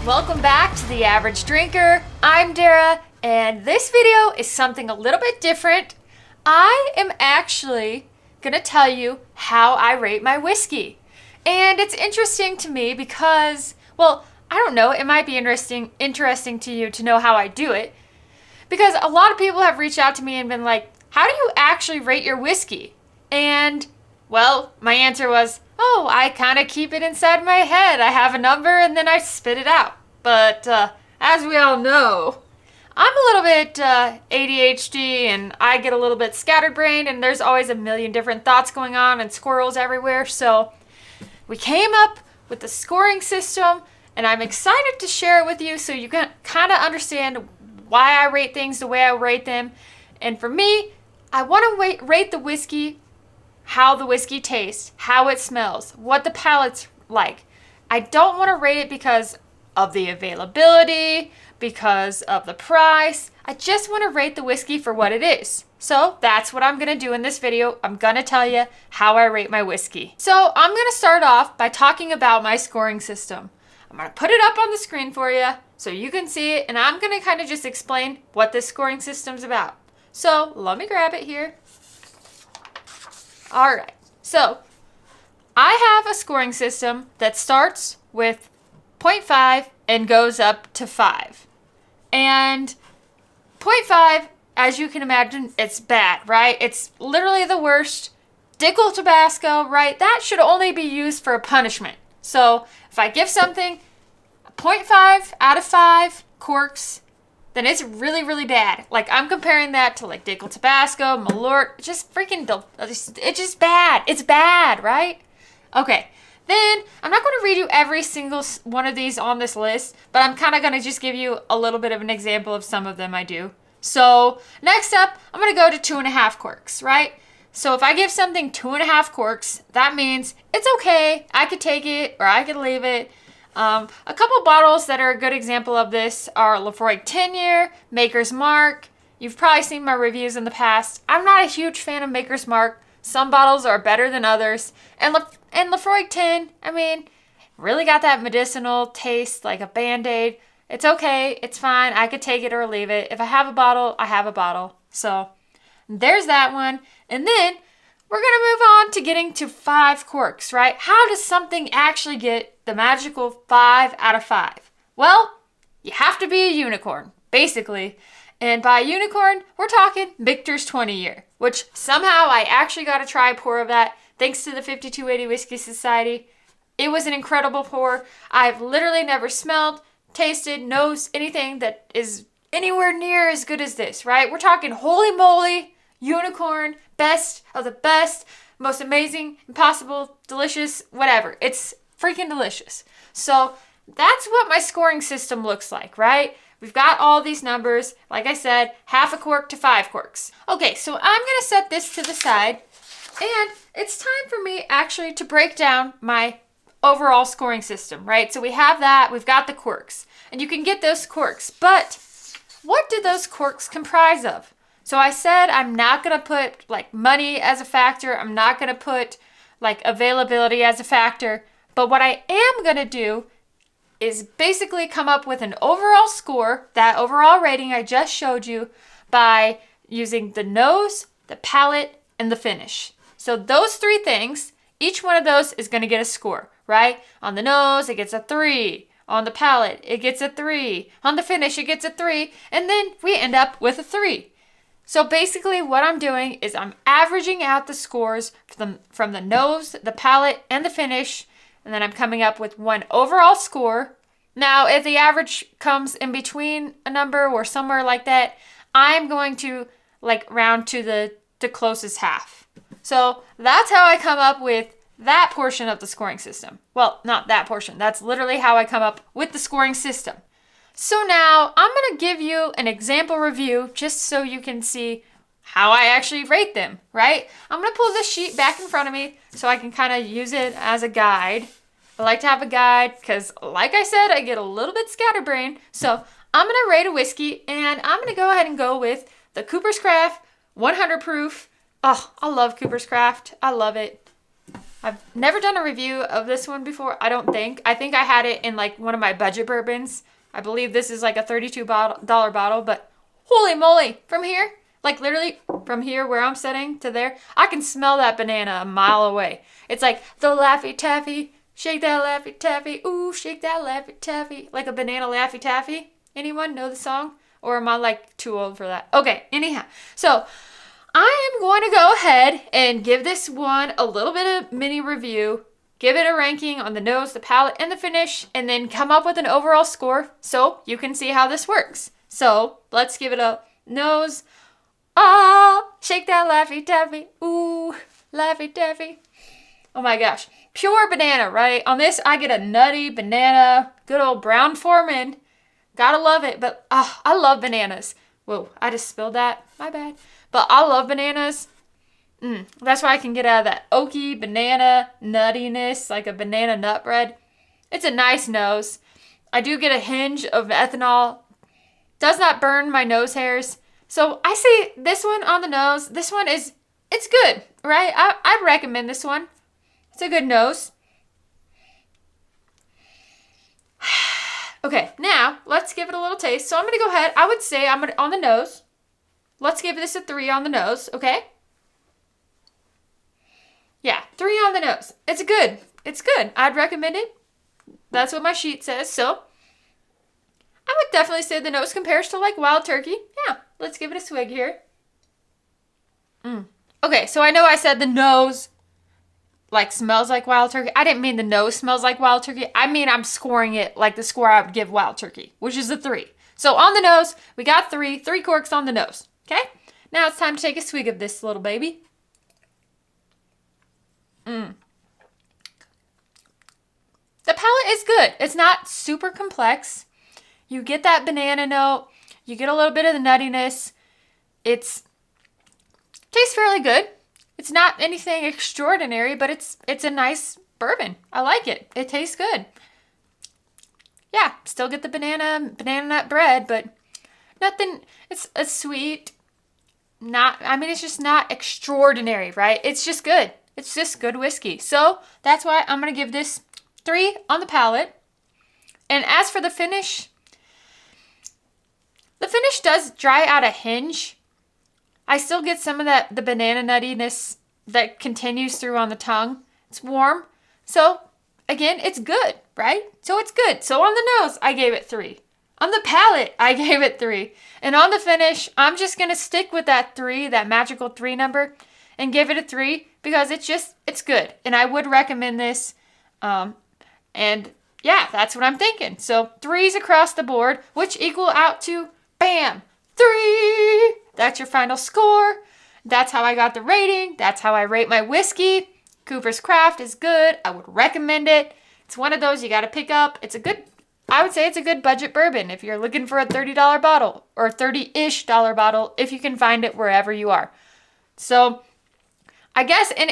Welcome back to The Average Drinker. I'm Dara, and this video is something a little bit different. I am actually gonna tell you how I rate my whiskey. And it's interesting to me because, well, I don't know, it might be interesting to you to know how I do it. Because a lot of people have reached out to me and been like, how do you actually rate your whiskey? And, well, my answer was, oh, I kind of keep it inside my head. I have a number and then I spit it out. But as we all know, I'm a little bit ADHD and I get a little bit scatterbrained and there's always a million different thoughts going on and squirrels everywhere. So we came up with the scoring system and I'm excited to share it with you so you can kind of understand why I rate things the way I rate them. And for me, I want to rate the whiskey, how the whiskey tastes, how it smells, what the palate's like. I don't want to rate it because of the availability, because of the price. I just want to rate the whiskey for what it is. So that's what I'm going to do in this video. I'm going to tell you how I rate my whiskey. So I'm going to start off by talking about my scoring system. I'm going to put it up on the screen for you so you can see it, and I'm going to kind of just explain what this scoring system's about. So let me grab it here. All right, so I have a scoring system that starts with 0.5 and goes up to 5. And 0.5, as you can imagine, it's bad, right? It's literally the worst. Dickel Tabasco, right? That should only be used for a punishment. So if I give something 0.5 out of 5 corks, then it's really, really bad. Like, I'm comparing that to, like, Dickel Tabasco, Malort. Just freaking, it's just bad. It's bad, right? Okay. Then, I'm not going to read you every single one of these on this list, but I'm kind of going to just give you a little bit of an example of some of them I do. So, next up, I'm going to go to 2.5 corks, right? So, if I give something 2.5 corks, that means it's okay. I could take it or I could leave it. A couple bottles that are a good example of this are Lefroy 10-year, Maker's Mark. You've probably seen my reviews in the past. I'm not a huge fan of Maker's Mark. Some bottles are better than others. And Lefroy 10, I mean, really got that medicinal taste, like a Band-Aid. It's okay. It's fine. I could take it or leave it. If I have a bottle, I have a bottle. So there's that one. And then we're going to move on to getting to 5 corks, right? How does something actually get the magical 5 out of 5? Well, you have to be a unicorn, basically. And by unicorn, we're talking Michter's 20-year, which somehow I actually got to try a pour of that thanks to the 5280 Whiskey Society. It was an incredible pour. I've literally never smelled, tasted, knows anything that is anywhere near as good as this, right? We're talking holy moly, unicorn, best of the best, most amazing, impossible, delicious, whatever. It's freaking delicious. So that's what my scoring system looks like, right? We've got all these numbers. Like I said, half a cork to 5 corks. Okay, so I'm going to set this to the side. And it's time for me actually to break down my overall scoring system, right? So we have that. We've got the corks. And you can get those corks. But what do those corks comprise of? So I said I'm not going to put like money as a factor. I'm not going to put like availability as a factor. But what I am going to do is basically come up with an overall score, that overall rating I just showed you, by using the nose, the palate, and the finish. So those 3 things, each one of those is going to get a score, right? On the nose, it gets a 3. On the palate, it gets a 3. On the finish, it gets a 3. And then we end up with a 3. So basically what I'm doing is I'm averaging out the scores from the nose, the palate, and the finish. And then I'm coming up with one overall score. Now, if the average comes in between a number or somewhere like that, I'm going to like round to the closest half. So that's how I come up with that portion of the scoring system. Well, not that portion. That's literally how I come up with the scoring system. So now I'm going to give you an example review just so you can see how I actually rate them, right? I'm going to pull this sheet back in front of me so I can kind of use it as a guide. I like to have a guide because, like I said, I get a little bit scatterbrained. So I'm going to rate a whiskey, and I'm going to go ahead and go with the Cooper's Craft 100 proof. Oh, I love Cooper's Craft. I love it. I've never done a review of this one before, I don't think. I think I had it in like one of my budget bourbons. I believe this is like a $32 bottle, but holy moly, from here, like literally from here where I'm sitting to there, I can smell that banana a mile away. It's like the Laffy Taffy, shake that Laffy Taffy, ooh, shake that Laffy Taffy, like a banana Laffy Taffy. Anyone know the song? Or am I like too old for that? Okay, anyhow, so I am going to go ahead and give this one a little bit of mini review, give it a ranking on the nose, the palate, and the finish, and then come up with an overall score so you can see how this works. So let's give it a nose. Ah, shake that Laffy Taffy. Ooh, Laffy Taffy. Oh my gosh. Pure banana, right? On this, I get a nutty banana, good old Brown Foreman. Gotta love it, but I love bananas. Whoa, I just spilled that. My bad. But I love bananas. That's why I can get out of that oaky banana nuttiness, like a banana nut bread. It's a nice nose. I do get a hinge of ethanol. Does not burn my nose hairs. So I say this one on the nose. This one it's good, right? I recommend this one. It's a good nose. Okay, now let's give it a little taste. So I'm going to go ahead. I would say on the nose. Let's give this a 3 on the nose, okay? Yeah, 3 on the nose. It's good. It's good. I'd recommend it. That's what my sheet says. So I would definitely say the nose compares to like Wild Turkey. Yeah, let's give it a swig here. Okay, so I know I said the nose like smells like Wild Turkey. I didn't mean the nose smells like Wild Turkey. I mean I'm scoring it like the score I would give Wild Turkey, which is a 3. So on the nose, we got 3 corks on the nose. Okay, now it's time to take a swig of this little baby. The palate is good. It's not super complex. You get that banana note. You get a little bit of the nuttiness. Tastes fairly good. It's not anything extraordinary, but it's a nice bourbon. I like it. It tastes good. Yeah, still get the banana nut bread, but nothing. It's a sweet. It's just not extraordinary, right? It's just good. It's just good whiskey. So that's why I'm going to give this 3 on the palate. And as for the finish does dry out a hinge. I still get some of the banana nuttiness that continues through on the tongue. It's warm. So again, it's good, right? So it's good. So on the nose, I gave it 3. On the palate, I gave it 3. And on the finish, I'm just going to stick with that 3, that magical 3 number, and give it a 3 because it's good. And I would recommend this. And yeah, that's what I'm thinking. So 3s across the board, which equal out to, bam, 3. That's your final score. That's how I got the rating. That's how I rate my whiskey. Cooper's Craft is good. I would recommend it. It's one of those you got to pick up. I would say it's a good budget bourbon if you're looking for a $30 bottle or $30-ish bottle if you can find it wherever you are. So I guess in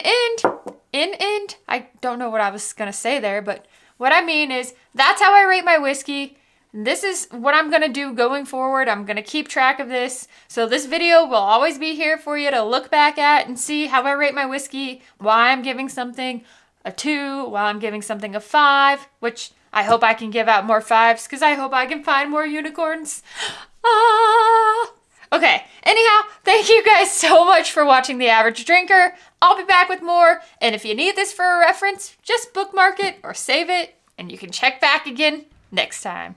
end, I don't know what I was going to say there, but what I mean is that's how I rate my whiskey. This is what I'm going to do going forward. I'm going to keep track of this. So this video will always be here for you to look back at and see how I rate my whiskey, why I'm giving something a 2, why I'm giving something a 5, which I hope I can give out more 5s because I hope I can find more unicorns. Okay, anyhow, thank you guys so much for watching The Average Drinker. I'll be back with more, and if you need this for a reference, just bookmark it or save it, and you can check back again next time.